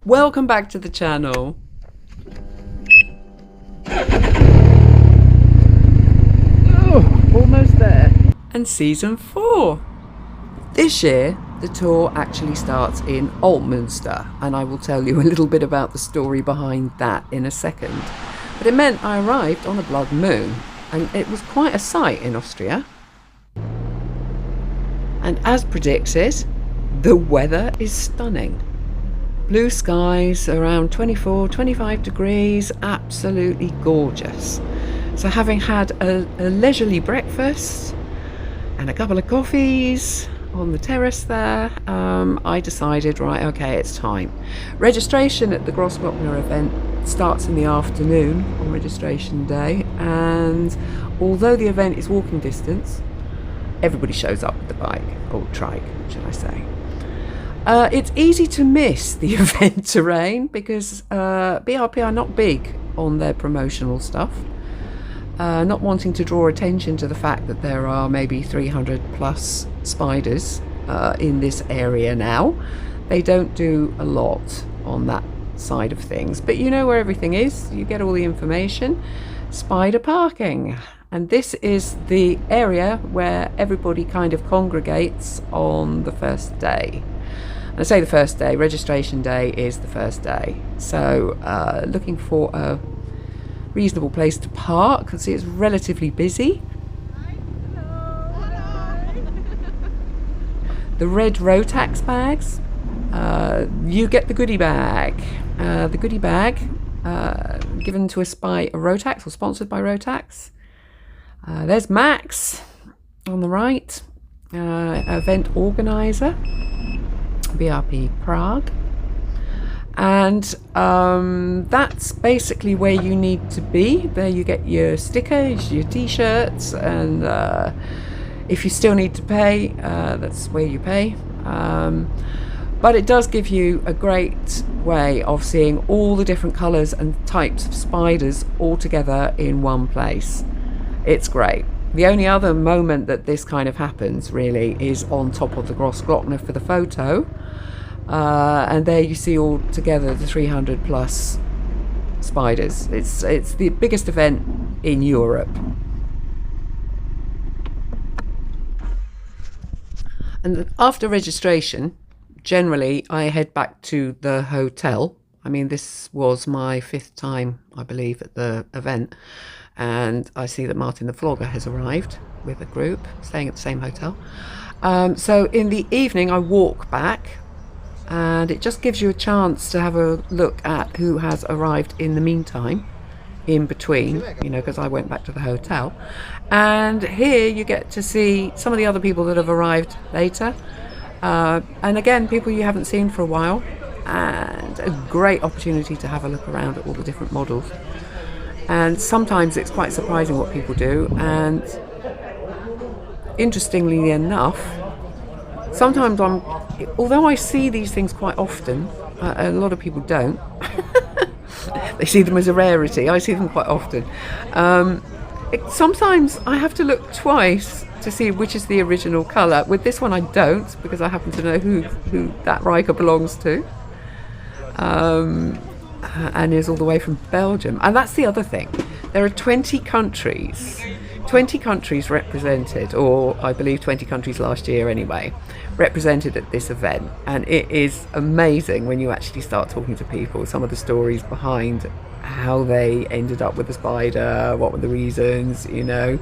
Welcome back to the channel. Oh, almost there. And season 4. This year, the tour actually starts in Altmünster, and I will tell you a little bit about the story behind that in a second. But it meant I arrived on a blood moon, and it was quite a sight in Austria. And as predicted, the weather is stunning. Blue skies, around 24, 25 degrees, absolutely gorgeous. So having had a leisurely breakfast and a couple of coffees on the terrace there, I decided, right, okay, it's time. Registration at the Grossglockner event starts in the afternoon on registration day, and although the event is walking distance, everybody shows up with the bike, or trike, should I say. It's easy to miss the event terrain because BRP are not big on their promotional stuff. Not wanting to draw attention to the fact that there are maybe 300 plus spiders in this area now. They don't do a lot on that side of things, but you know where everything is, you get all the information. Spider parking. And this is the area where everybody kind of congregates on the first day. And I say the first day, registration day is the first day. So looking for a reasonable place to park. You can see it's relatively busy. The red Rotax bags. You get the goodie bag. The goodie bag given to us by Rotax, or sponsored by Rotax. There's Max on the right, event organizer, BRP Prague. And that's basically where you need to be. There you get your stickers, your t-shirts, and if you still need to pay, that's where you pay. But it does give you a great way of seeing all the different colours and types of spiders all together in one place. It's great. The only other moment that this kind of happens really is on top of the Grossglockner for the photo. And there you see all together the 300 plus spiders. It's the biggest event in Europe. And after registration, generally I head back to the hotel. I mean, this was my 5th time, I believe, at the event. And I see that Martin the Vlogger has arrived with a group, staying at the same hotel. So in the evening I walk back, and it just gives you a chance to have a look at who has arrived in the meantime, in between, you know, because I went back to the hotel. And here you get to see some of the other people that have arrived later. And again, people you haven't seen for a while, and a great opportunity to have a look around at all the different models. And sometimes it's quite surprising what people do, and interestingly enough, sometimes although I see these things quite often, a lot of people don't. They see them as a rarity. I see them quite often. Sometimes I have to look twice to see which is the original colour. With this one I don't, because I happen to know who that Ryker belongs to. And is all the way from Belgium. And that's the other thing. There are 20 countries represented, or I believe 20 countries last year anyway, represented at this event. And it is amazing when you actually start talking to people, some of the stories behind how they ended up with the spider, what were the reasons, you know.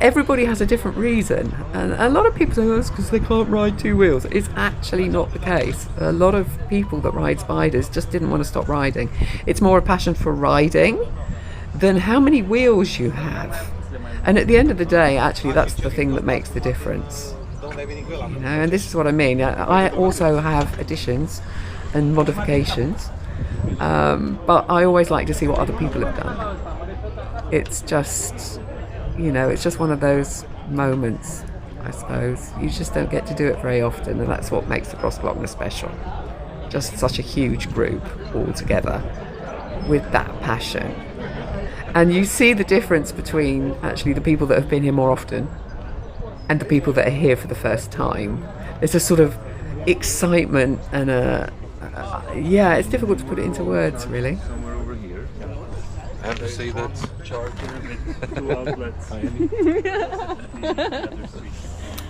Everybody has a different reason, and a lot of people say, oh, it's because they can't ride 2 wheels. It's actually not the case. A lot of people that ride spiders just didn't want to stop riding. It's more a passion for riding than how many wheels you have. And at the end of the day, actually, that's the thing that makes the difference. You know, and this is what I mean. I also have additions and modifications, but I always like to see what other people have done. It's just, you know, it's just one of those moments, I suppose. You just don't get to do it very often, and that's what makes the Grossglockner special. Just such a huge group all together with that passion. And you see the difference between actually the people that have been here more often and the people that are here for the first time. There's a sort of excitement and a Yeah, it's difficult to put it into words, really. Somewhere over here. I have to say that. Two outlets.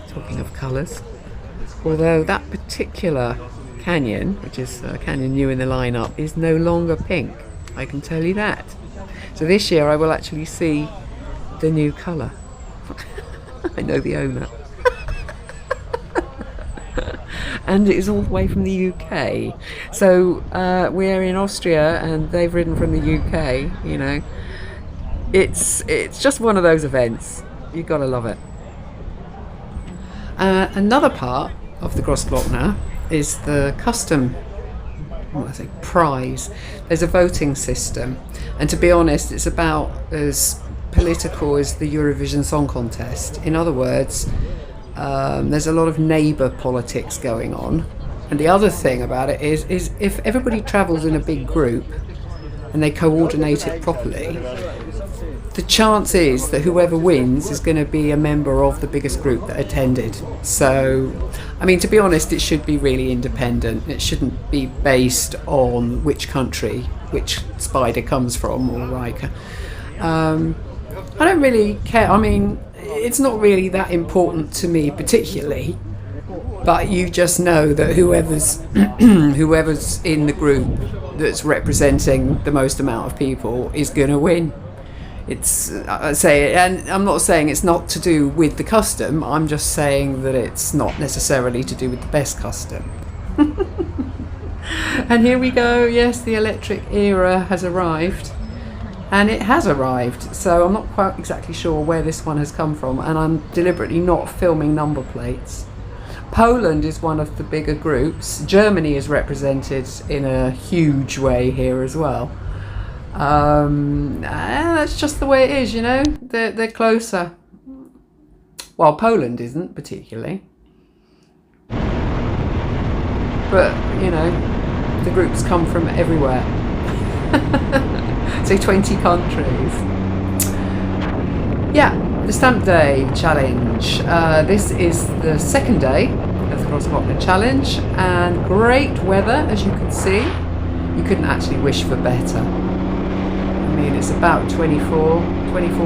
Talking of colours, although that particular canyon, which is canyon new in the lineup, is no longer pink. I can tell you that. So this year I will actually see the new colour. I know the owner. And it is all the way from the UK. So we're in Austria and they've ridden from the UK, you know. It's just one of those events. You've got to love it. Another part of the Grossglockner is the custom, prize. There's a voting system. And to be honest, it's about as political as the Eurovision Song Contest. In other words, there's a lot of neighbour politics going on. And the other thing about it is if everybody travels in a big group and they coordinate it properly, the chance is that whoever wins is going to be a member of the biggest group that attended. So, I mean, to be honest, it should be really independent. It shouldn't be based on which country, which spider comes from, or Ryker. I don't really care. I mean, it's not really that important to me particularly, but you just know that whoever's in the group that's representing the most amount of people is going to win. It's, I say, and I'm not saying it's not to do with the custom, I'm just saying that it's not necessarily to do with the best custom. And here we go, yes, the electric era has arrived. And it has arrived, so I'm not quite exactly sure where this one has come from, and I'm deliberately not filming number plates. Poland is one of the bigger groups. Germany is represented in a huge way here as well. That's just the way it is, you know. They're closer. Well, Poland isn't particularly, but you know, the groups come from everywhere. So 20 countries. Yeah, the Stamp Day Challenge. This is the second day of the Grossglockner Challenge, and great weather, as you can see. You couldn't actually wish for better. I mean, it's about 24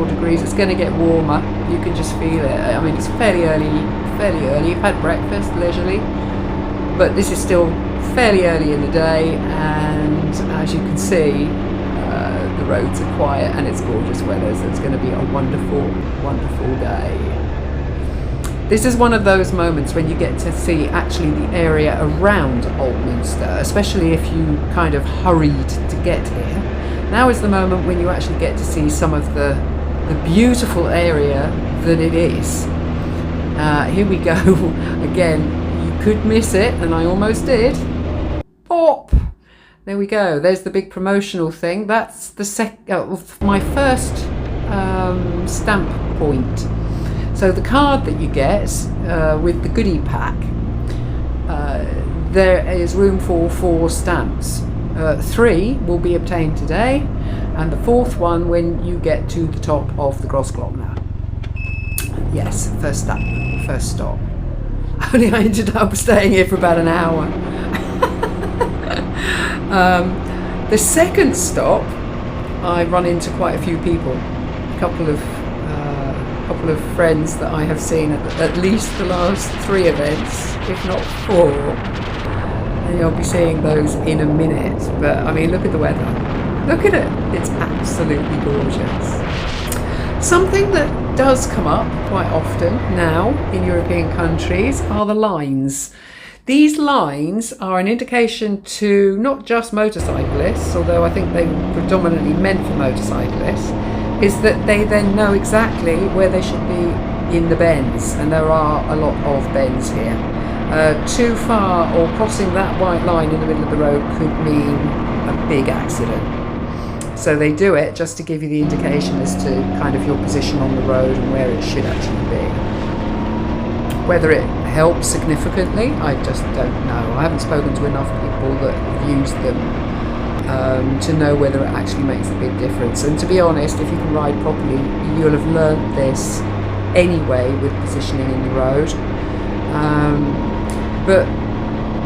degrees. It's going to get warmer. You can just feel it. I mean, it's fairly early. You've had breakfast leisurely, but this is still fairly early in the day, and as you can see, the roads are quiet and it's gorgeous weather, so it's going to be a wonderful, wonderful day. This is one of those moments when you get to see actually the area around Altminster, especially if you kind of hurried to get here. Now is the moment when you actually get to see some of the beautiful area that it is. Here we go again. You could miss it, and I almost did. Pop! There we go. There's the big promotional thing. That's the my first stamp point. So the card that you get with the goodie pack, there is room for 4 stamps. 3 will be obtained today, and the 4th one when you get to the top of the Grossglockner. Yes, first stop. Only I ended up staying here for about an hour. The second stop, I run into quite a few people, a couple of friends that I have seen at least the last 3 events, if not 4, and you'll be seeing those in a minute. But I mean, look at the weather, look at it, it's absolutely gorgeous. Something that does come up quite often now in European countries are the lines. These lines are an indication to not just motorcyclists, although I think they were predominantly meant for motorcyclists, is that they then know exactly where they should be in the bends, and there are a lot of bends here. Too far or crossing that white line in the middle of the road could mean a big accident. So they do it just to give you the indication as to kind of your position on the road and where it should actually be. Whether it helps significantly, I just don't know. I haven't spoken to enough people that have used them to know whether it actually makes a big difference. And to be honest, if you can ride properly, you'll have learned this anyway with positioning in the road. But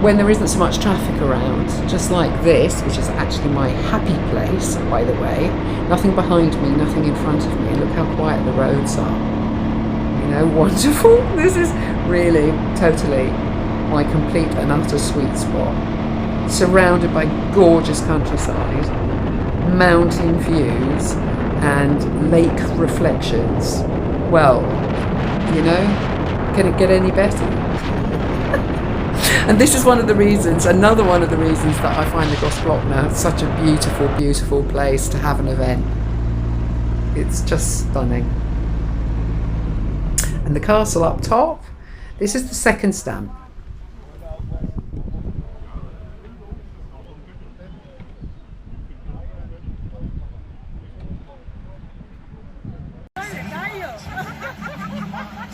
when there isn't so much traffic around, just like this, which is actually my happy place, by the way. Nothing behind me, nothing in front of me. Look how quiet the roads are. You know, wonderful. This is really, totally my complete and utter sweet spot. Surrounded by gorgeous countryside, mountain views, and lake reflections. Well, you know, can it get any better? And this is one of the reasons, another one of the reasons that I find the Grossglockner such a beautiful, beautiful place to have an event. It's just stunning. And the castle up top, this is the second stamp.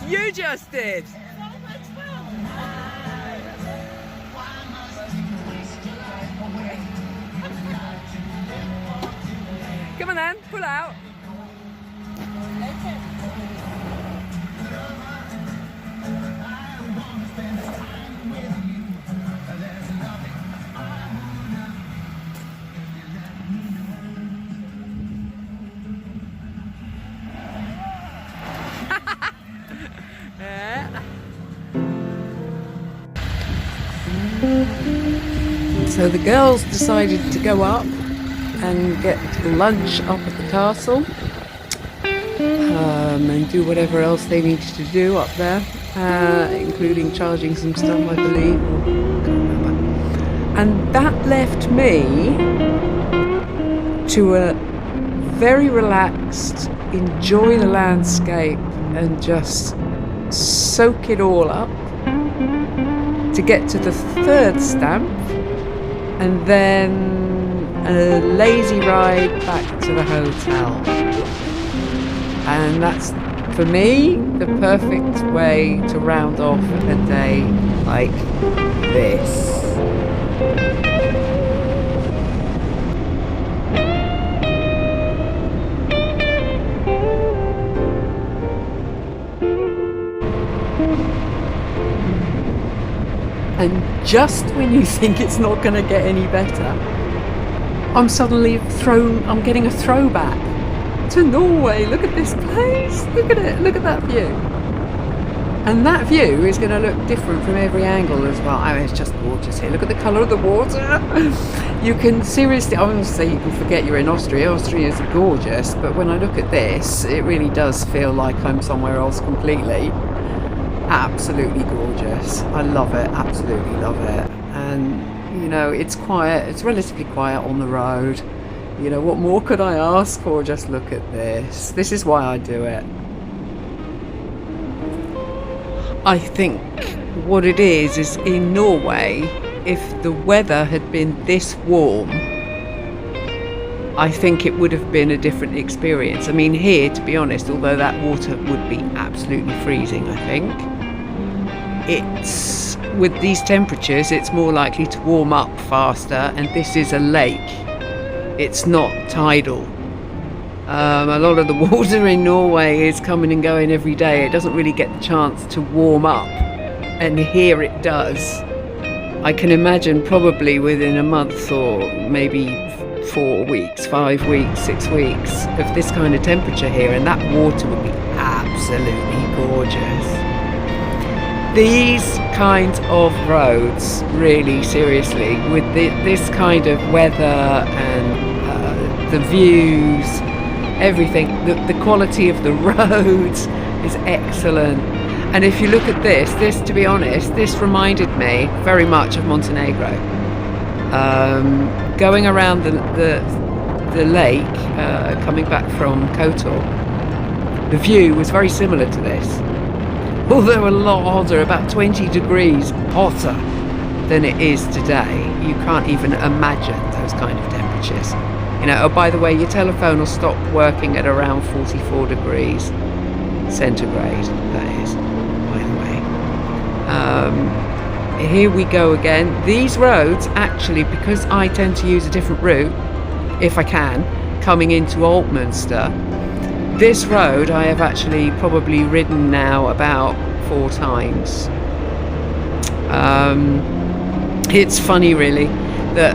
You just did! Come on then, pull out. So the girls decided to go up and get lunch up at the castle and do whatever else they needed to do up there, including charging some stuff, I believe. Can't remember. And that left me to a very relaxed, enjoy the landscape and just soak it all up, to get to the third stamp and then a lazy ride back to the hotel. And that's, for me, the perfect way to round off a day like this. And just when you think it's not going to get any better, I'm suddenly I'm getting a throwback to Norway. Look at this place, look at it, look at that view. And that view is going to look different from every angle as well. I mean, it's just gorgeous here. Look at the colour of the water. You can seriously, I wouldn't say you can forget you're in Austria. Austria is gorgeous, but when I look at this, it really does feel like I'm somewhere else completely. Absolutely gorgeous. I love it, absolutely love it. And you know, it's quiet, it's relatively quiet on the road. You know, what more could I ask for? Just look at this. This is why I do it. I think what it is in Norway, if the weather had been this warm, I think it would have been a different experience. I mean, here, to be honest, although that water would be absolutely freezing, I think, it's, with these temperatures, it's more likely to warm up faster, and this is a lake. It's not tidal. A lot of the water in Norway is coming and going every day. It doesn't really get the chance to warm up, and here it does. I can imagine probably within a month or maybe 4 weeks, 5 weeks, 6 weeks of this kind of temperature here, and that water would be absolutely gorgeous. These kinds of roads, really seriously, with this kind of weather and the views, everything, the quality of the roads is excellent. And if you look at this, to be honest, this reminded me very much of Montenegro. Going around the lake, coming back from Kotor, the view was very similar to this. Although a lot hotter, about 20 degrees hotter than it is today. You can't even imagine those kind of temperatures. You know, oh, by the way, your telephone will stop working at around 44 degrees centigrade, that is, by the way. Here we go again. These roads, actually, because I tend to use a different route, if I can, coming into Altminster, this road I have actually probably ridden now about 4 times. It's funny, really, that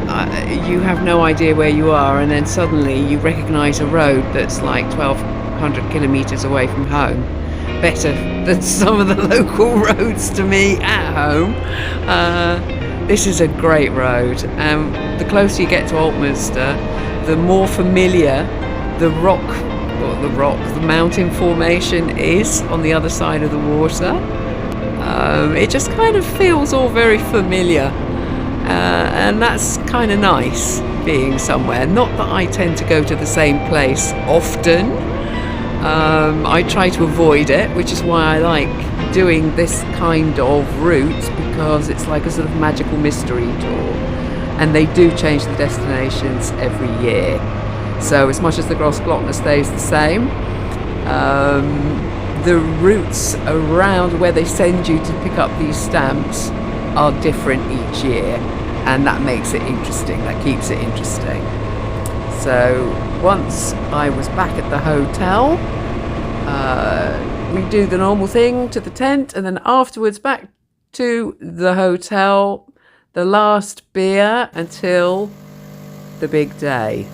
you have no idea where you are, and then suddenly you recognise a road that's like 1,200 kilometres away from home, better than some of the local roads to me at home. This is a great road. The closer you get to Altminster, the more familiar the mountain formation is on the other side of the water. It just kind of feels all very familiar. And that's kind of nice, being somewhere. Not that I tend to go to the same place often. I try to avoid it, which is why I like doing this kind of route, because it's like a sort of magical mystery tour. And they do change the destinations every year. So as much as the Grossglockner stays the same, the routes around where they send you to pick up these stamps are different each year, and that makes it interesting, that keeps it interesting. So once I was back at the hotel, we do the normal thing to the tent, and then afterwards back to the hotel, the last beer until the big day.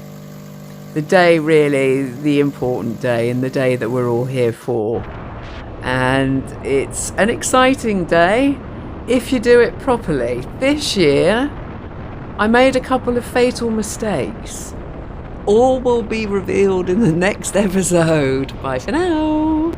The day, really, the important day, and the day that we're all here for. And it's an exciting day if you do it properly. This year, I made a couple of fatal mistakes. All will be revealed in the next episode. Bye for now.